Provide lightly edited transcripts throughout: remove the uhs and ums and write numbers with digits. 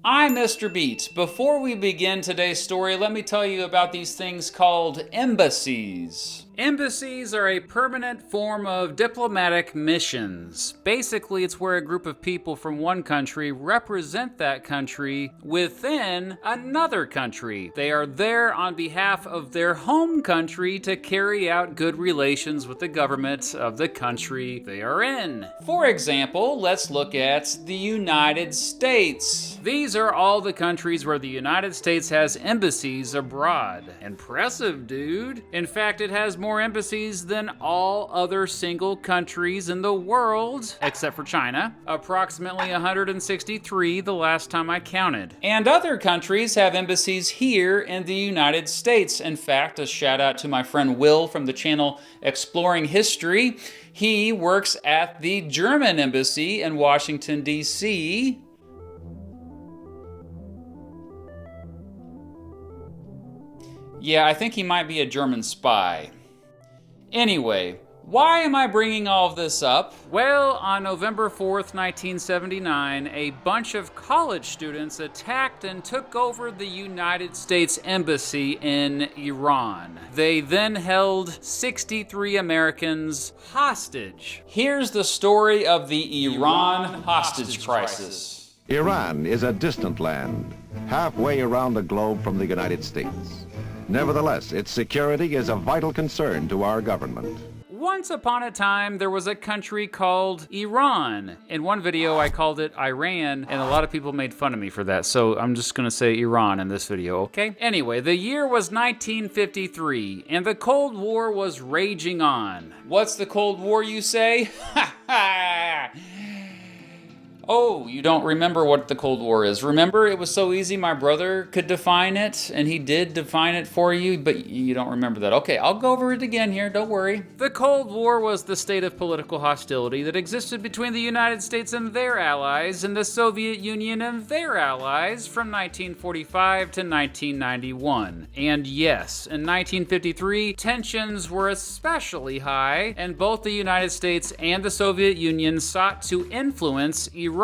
I'm Mr. Beat. Before we begin today's story, let me tell you about these things called embassies. Embassies are a permanent form of diplomatic missions. Basically, it's where a group of people from one country represent that country within another country. They are there on behalf of their home country to carry out good relations with the government of the country they are in. For example, let's look at the United States. These are all the countries where the United States has embassies abroad. Impressive, dude. In fact, it has more embassies than all other single countries in the world, except for China. Approximately 163 the last time I counted. And other countries have embassies here in the United States. In fact, a shout out to my friend Will from the channel Exploring History. He works at the German embassy in Washington, D.C. Yeah, I think he might be a German spy. Anyway, why am I bringing all of this up? Well, on November 4th, 1979, a bunch of college students attacked and took over the United States Embassy in Iran. They then held 63 Americans hostage. Here's the story of the Iran hostage crisis. Iran is a distant land, halfway around the globe from the United States. Nevertheless, its security is a vital concern to our government. Once upon a time, there was a country called Iran. In one video, I called it Iran, and a lot of people made fun of me for that, so I'm just gonna say Iran in this video, okay? Anyway, the year was 1953, and the Cold War was raging on. What's the Cold War, you say? Ha ha! Oh, you don't remember what the Cold War is. Remember, it was so easy my brother could define it, and he did define it for you, but you don't remember that. Okay, I'll go over it again here, don't worry. The Cold War was the state of political hostility that existed between the United States and their allies, and the Soviet Union and their allies from 1945 to 1991. And yes, in 1953, tensions were especially high, and both the United States and the Soviet Union sought to influence Iran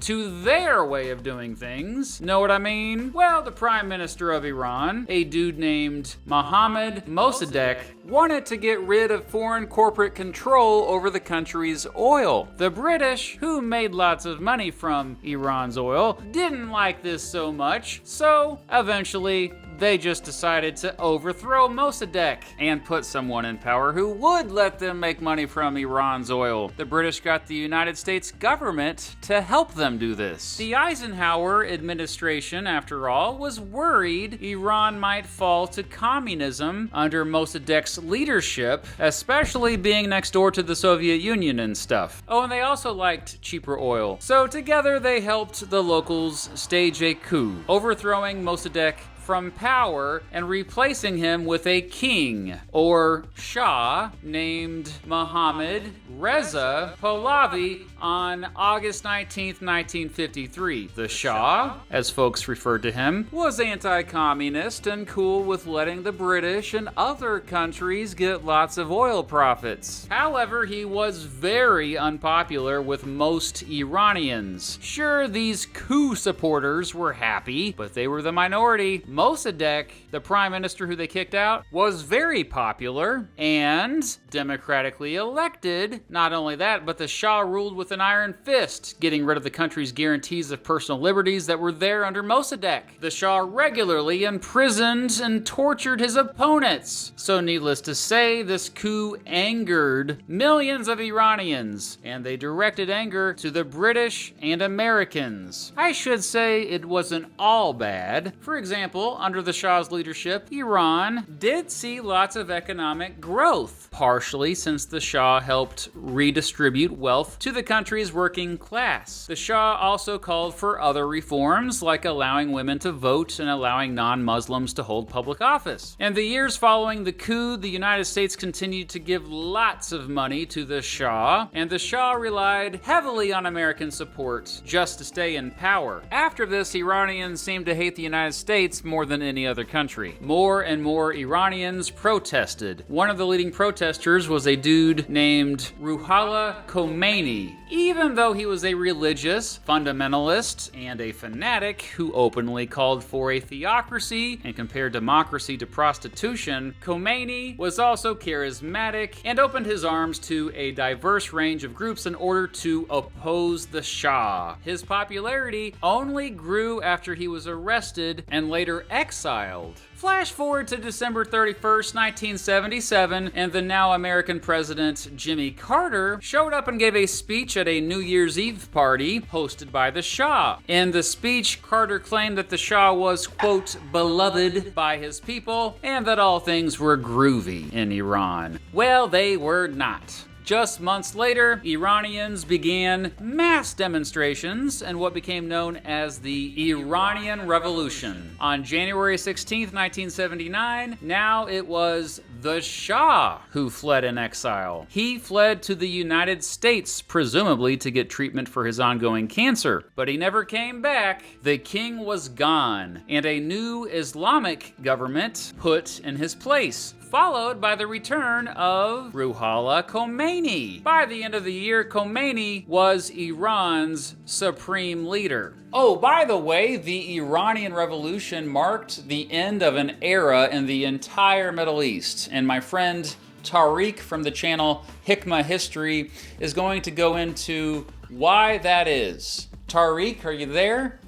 to their way of doing things. Know what I mean? Well, the Prime Minister of Iran, a dude named Mohammad Mossadegh, wanted to get rid of foreign corporate control over the country's oil. The British, who made lots of money from Iran's oil, didn't like this so much, so eventually they just decided to overthrow Mossadegh and put someone in power who would let them make money from Iran's oil. The British got the United States government to help them do this. The Eisenhower administration, after all, was worried Iran might fall to communism under Mossadegh's leadership, especially being next door to the Soviet Union and stuff. Oh, and they also liked cheaper oil. So together they helped the locals stage a coup, overthrowing Mossadegh from power and replacing him with a king, or Shah, named Mohammad Reza Pahlavi on August 19th, 1953. The Shah, as folks referred to him, was anti-communist and cool with letting the British and other countries get lots of oil profits. However, he was very unpopular with most Iranians. Sure, these coup supporters were happy, but they were the minority. Mossadegh, the prime minister who they kicked out, was very popular and democratically elected. Not only that, but the Shah ruled with an iron fist, getting rid of the country's guarantees of personal liberties that were there under Mossadegh. The Shah regularly imprisoned and tortured his opponents. So needless to say, this coup angered millions of Iranians, and they directed anger to the British and Americans. I should say it wasn't all bad. For example, under the Shah's leadership, Iran did see lots of economic growth, partially since the Shah helped redistribute wealth to the country's working class. The Shah also called for other reforms, like allowing women to vote and allowing non-Muslims to hold public office. In the years following the coup, the United States continued to give lots of money to the Shah, and the Shah relied heavily on American support just to stay in power. After this, Iranians seemed to hate the United States more more than any other country. More and more Iranians protested. One of the leading protesters was a dude named Ruhollah Khomeini. Even though he was a religious fundamentalist and a fanatic who openly called for a theocracy and compared democracy to prostitution, Khomeini was also charismatic and opened his arms to a diverse range of groups in order to oppose the Shah. His popularity only grew after he was arrested and later exiled. Flash forward to December 31st, 1977, and the now American president Jimmy Carter showed up and gave a speech at a New Year's Eve party hosted by the Shah. In the speech, Carter claimed that the Shah was, quote, beloved by his people, and that all things were groovy in Iran. Well, they were not. Just months later, Iranians began mass demonstrations in what became known as the Iranian Revolution. On January 16th, 1979, now it was the Shah who fled in exile. He fled to the United States, presumably to get treatment for his ongoing cancer, but he never came back. The king was gone, and a new Islamic government put in his place, followed by the return of Ruhollah Khomeini. By the end of the year, Khomeini was Iran's supreme leader. Oh, by the way, the Iranian Revolution marked the end of an era in the entire Middle East, and my friend Tariq from the channel Hikmah History is going to go into why that is. Tariq, are you there?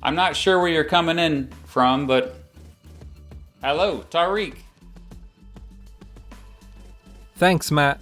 I'm not sure where you're coming in from, but hello, Tariq. Thanks, Matt.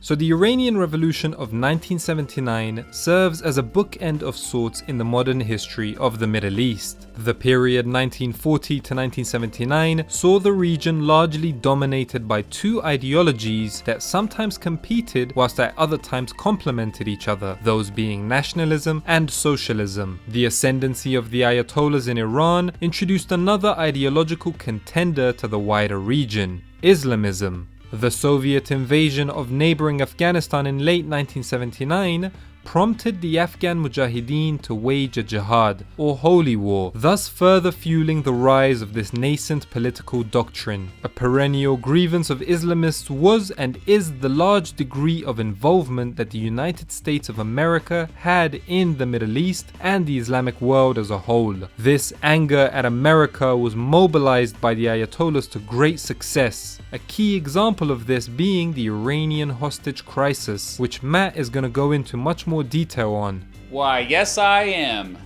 So the Iranian Revolution of 1979 serves as a bookend of sorts in the modern history of the Middle East. The period 1940 to 1979 saw the region largely dominated by two ideologies that sometimes competed whilst at other times complemented each other, those being nationalism and socialism. The ascendancy of the Ayatollahs in Iran introduced another ideological contender to the wider region: Islamism. The Soviet invasion of neighboring Afghanistan in late 1979 prompted the Afghan Mujahideen to wage a jihad, or holy war, thus further fueling the rise of this nascent political doctrine. A perennial grievance of Islamists was and is the large degree of involvement that the United States of America had in the Middle East and the Islamic world as a whole. This anger at America was mobilized by the Ayatollahs to great success, a key example of this being the Iranian hostage crisis, which Matt is going to go into much more detail on. Why, yes I am.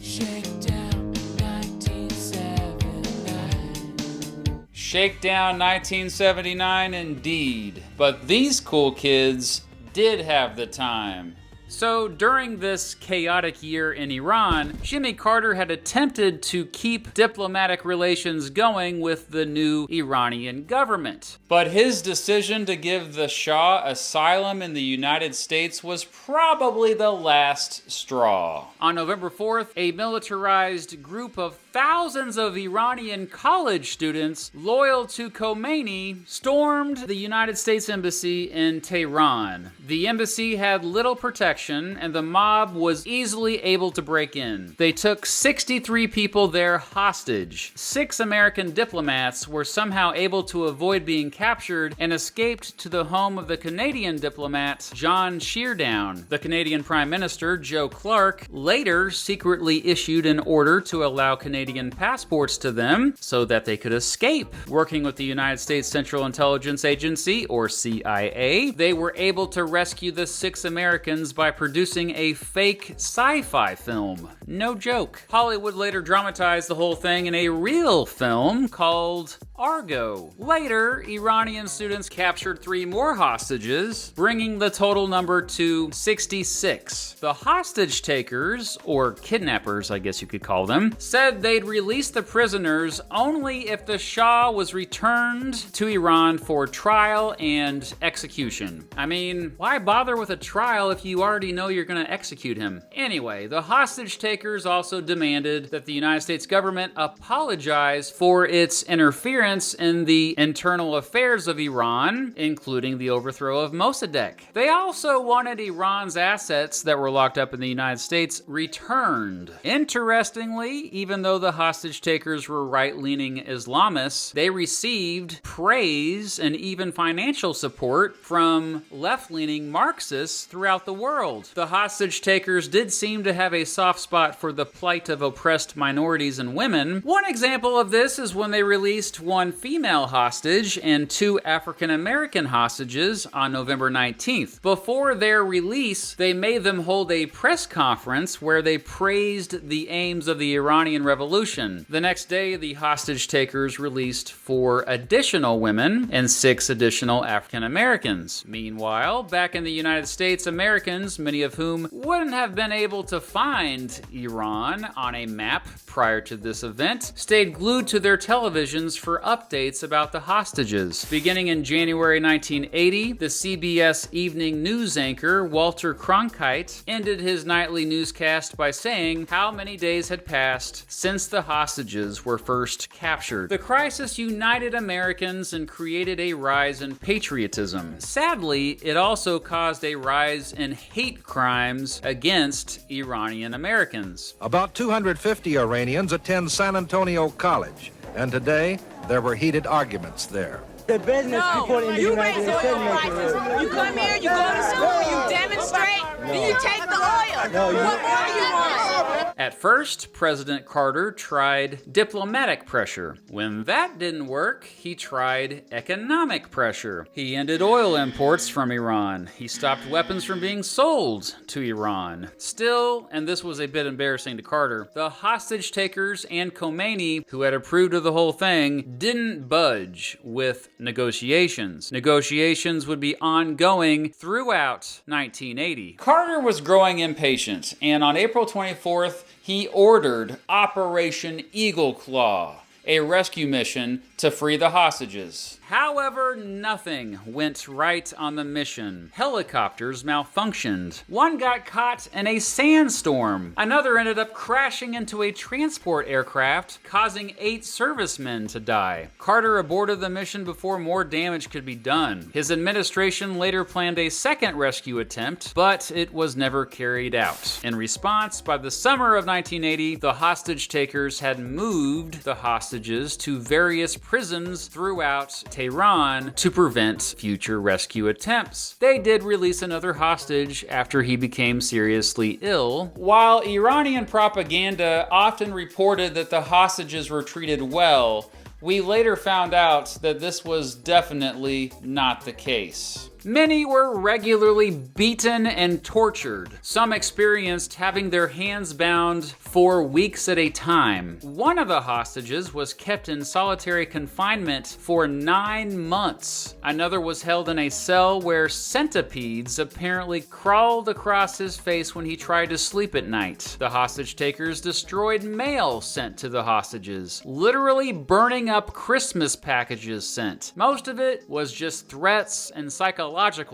Shakedown 1979. Shakedown 1979 indeed. But these cool kids did have the time. So during this chaotic year in Iran, Jimmy Carter had attempted to keep diplomatic relations going with the new Iranian government. But his decision to give the Shah asylum in the United States was probably the last straw. On November 4th, a militarized group of thousands of Iranian college students loyal to Khomeini stormed the United States Embassy in Tehran. The embassy had little protection, and the mob was easily able to break in. They took 63 people there hostage. 6 American diplomats were somehow able to avoid being captured and escaped to the home of the Canadian diplomat John Sheardown. The Canadian Prime Minister, Joe Clark, later secretly issued an order to allow Canadian passports to them so that they could escape. Working with the United States Central Intelligence Agency, or CIA, they were able to rescue the 6 Americans by producing a fake sci-fi film. No joke. Hollywood later dramatized the whole thing in a real film called Argo. Later, Iranian students captured 3 more hostages, bringing the total number to 66. The hostage takers, or kidnappers I guess you could call them, said they'd release the prisoners only if the Shah was returned to Iran for trial and execution. I mean, why bother with a trial if you already already know you're going to execute him. Anyway, the hostage takers also demanded that the United States government apologize for its interference in the internal affairs of Iran, including the overthrow of Mossadegh. They also wanted Iran's assets that were locked up in the United States returned. Interestingly, even though the hostage takers were right-leaning Islamists, they received praise and even financial support from left-leaning Marxists throughout the world. The hostage takers did seem to have a soft spot for the plight of oppressed minorities and women. One example of this is when they released one female hostage and 2 African-American hostages on November 19th. Before their release, they made them hold a press conference where they praised the aims of the Iranian Revolution. The next day, the hostage takers released 4 additional women and 6 additional African Americans. Meanwhile, back in the United States, Americans, many of whom wouldn't have been able to find Iran on a map prior to this event, stayed glued to their televisions for updates about the hostages. Beginning in January 1980, the CBS evening news anchor Walter Cronkite ended his nightly newscast by saying how many days had passed since the hostages were first captured. The crisis united Americans and created a rise in patriotism. Sadly, it also caused a rise in hate crimes against Iranian Americans. About 250 Iranians attend San Antonio College, and today there were heated arguments there. The business people in the United States make it real. You come here, you go to school, you demonstrate, then you take the oil. What more do you want? At first, President Carter tried diplomatic pressure. When that didn't work, he tried economic pressure. He ended oil imports from Iran. He stopped weapons from being sold to Iran. Still, and this was a bit embarrassing to Carter, the hostage takers and Khomeini, who had approved of the whole thing, didn't budge with negotiations. Negotiations would be ongoing throughout 1980. Carter was growing impatient, and on April 24th, he ordered Operation Eagle Claw, a rescue mission to free the hostages. However, nothing went right on the mission. Helicopters malfunctioned. One got caught in a sandstorm. Another ended up crashing into a transport aircraft, causing 8 servicemen to die. Carter aborted the mission before more damage could be done. His administration later planned a second rescue attempt, but it was never carried out. In response, by the summer of 1980, the hostage takers had moved the hostages to various prisons throughout Tehran to prevent future rescue attempts. They did release another hostage after he became seriously ill. While Iranian propaganda often reported that the hostages were treated well, we later found out that this was definitely not the case. Many were regularly beaten and tortured. Some experienced having their hands bound for weeks at a time. One of the hostages was kept in solitary confinement for 9 months. Another was held in a cell where centipedes apparently crawled across his face when he tried to sleep at night. The hostage takers destroyed mail sent to the hostages, literally burning up Christmas packages sent. Most of it was just threats and psychological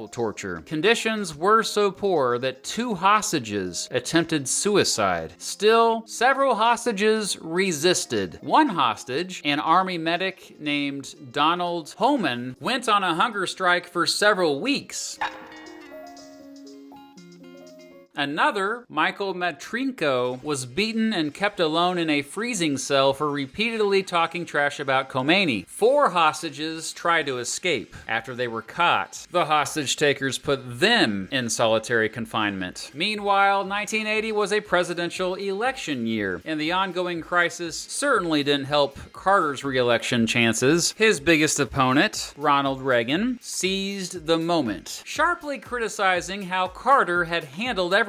torture. Conditions were so poor that 2 hostages attempted suicide. Still, several hostages resisted. One hostage, an army medic named Donald Cohen, went on a hunger strike for several weeks. Another, Michael Matrinko, was beaten and kept alone in a freezing cell for repeatedly talking trash about Khomeini. 4 hostages tried to escape after they were caught. The hostage takers put them in solitary confinement. Meanwhile, 1980 was a presidential election year, and the ongoing crisis certainly didn't help Carter's re-election chances. His biggest opponent, Ronald Reagan, seized the moment, sharply criticizing how Carter had handled everything.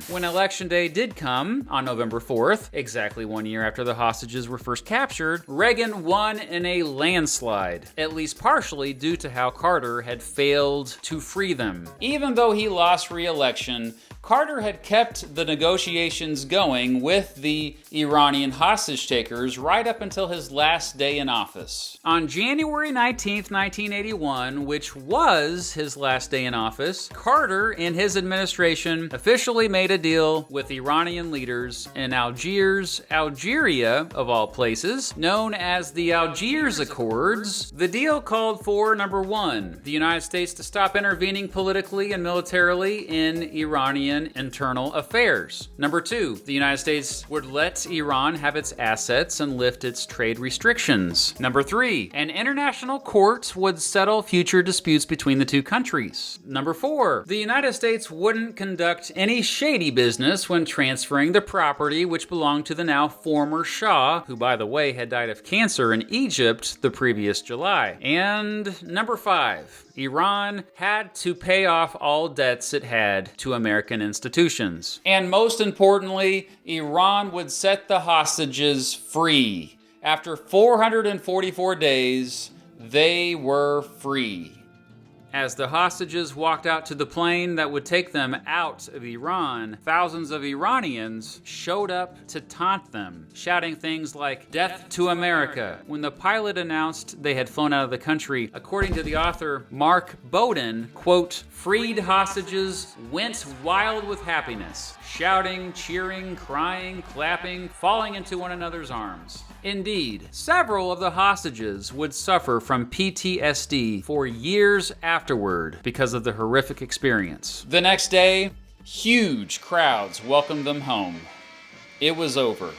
When election day did come on November 4th, exactly 1 year after the hostages were first captured, Reagan won in a landslide, at least partially due to how Carter had failed to free them. Even though he lost re-election, Carter had kept the negotiations going with the Iranian hostage takers right up until his last day in office. On January 19th, 1981, which was his last day in office, Carter and his administration officially made a deal with Iranian leaders in Algiers, Algeria, of all places, known as the Algiers Accords. The deal called for, number one, the United States to stop intervening politically and militarily in Iranian internal affairs. Number two, the United States would let Iran have its assets and lift its trade restrictions. Number three, an international court would settle future disputes between the two countries. Number four, the United States wouldn't conduct any shady business when transferring the property which belonged to the now former Shah, who by the way had died of cancer in Egypt the previous July. And number five, Iran had to pay off all debts it had to American institutions. And most importantly, Iran would set the hostages free. After 444 days, they were free. As the hostages walked out to the plane that would take them out of Iran, thousands of Iranians showed up to taunt them, shouting things like, "Death to America." When the pilot announced they had flown out of the country, according to the author Mark Bowden, quote, "Freed hostages went wild with happiness, shouting, cheering, crying, clapping, falling into one another's arms." Indeed, several of the hostages would suffer from PTSD for years afterward because of the horrific experience. The next day, huge crowds welcomed them home. It was over.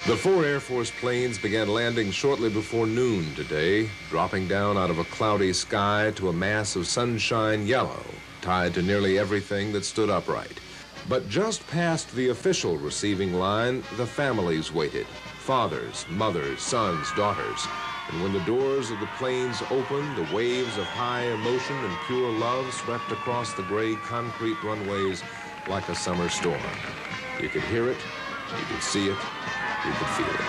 The 4 Air Force planes began landing shortly before noon today, dropping down out of a cloudy sky to a mass of sunshine yellow, tied to nearly everything that stood upright. But just past the official receiving line, the families waited. Fathers, mothers, sons, daughters. And when the doors of the planes opened, the waves of high emotion and pure love swept across the gray concrete runways like a summer storm. You could hear it, you could see it, you could feel it.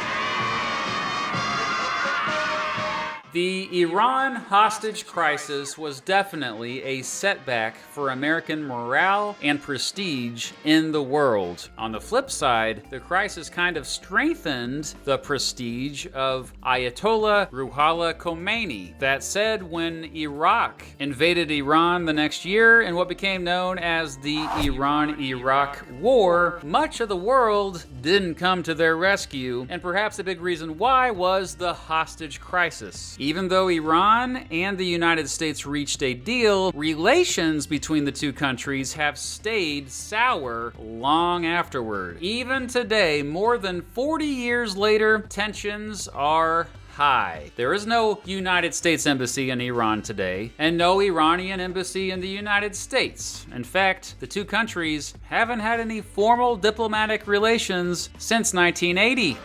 The Iran hostage crisis was definitely a setback for American morale and prestige in the world. On the flip side, the crisis kind of strengthened the prestige of Ayatollah Ruhollah Khomeini. That said, when Iraq invaded Iran the next year in what became known as the Iran-Iraq War, much of the world didn't come to their rescue, and perhaps a big reason why was the hostage crisis. Even though Iran and the United States reached a deal, relations between the two countries have stayed sour long afterward. Even today, more than 40 years later, tensions are high. There is no United States embassy in Iran today, and no Iranian embassy in the United States. In fact, the two countries haven't had any formal diplomatic relations since 1980.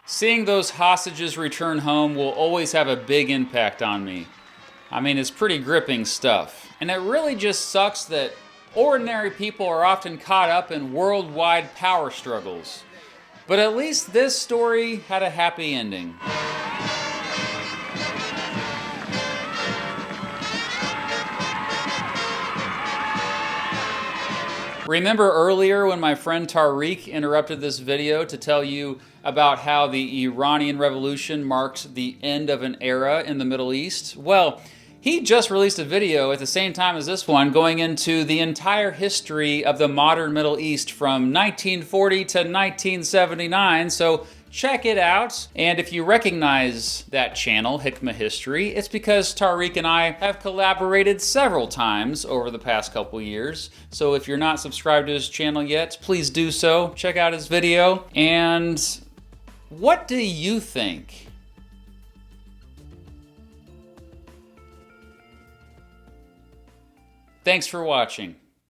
Seeing those hostages return home will always have a big impact on me. I mean, it's pretty gripping stuff. And it really just sucks that ordinary people are often caught up in worldwide power struggles. But at least this story had a happy ending. Remember earlier when my friend Tariq interrupted this video to tell you about how the Iranian Revolution marked the end of an era in the Middle East? Well, he just released a video at the same time as this one going into the entire history of the modern Middle East from 1940 to 1979, so check it out. And if you recognize that channel, Hikmah History, it's because Tariq and I have collaborated several times over the past couple years. So if you're not subscribed to his channel yet, please do so. Check out his video. And what do you think? Thanks for watching.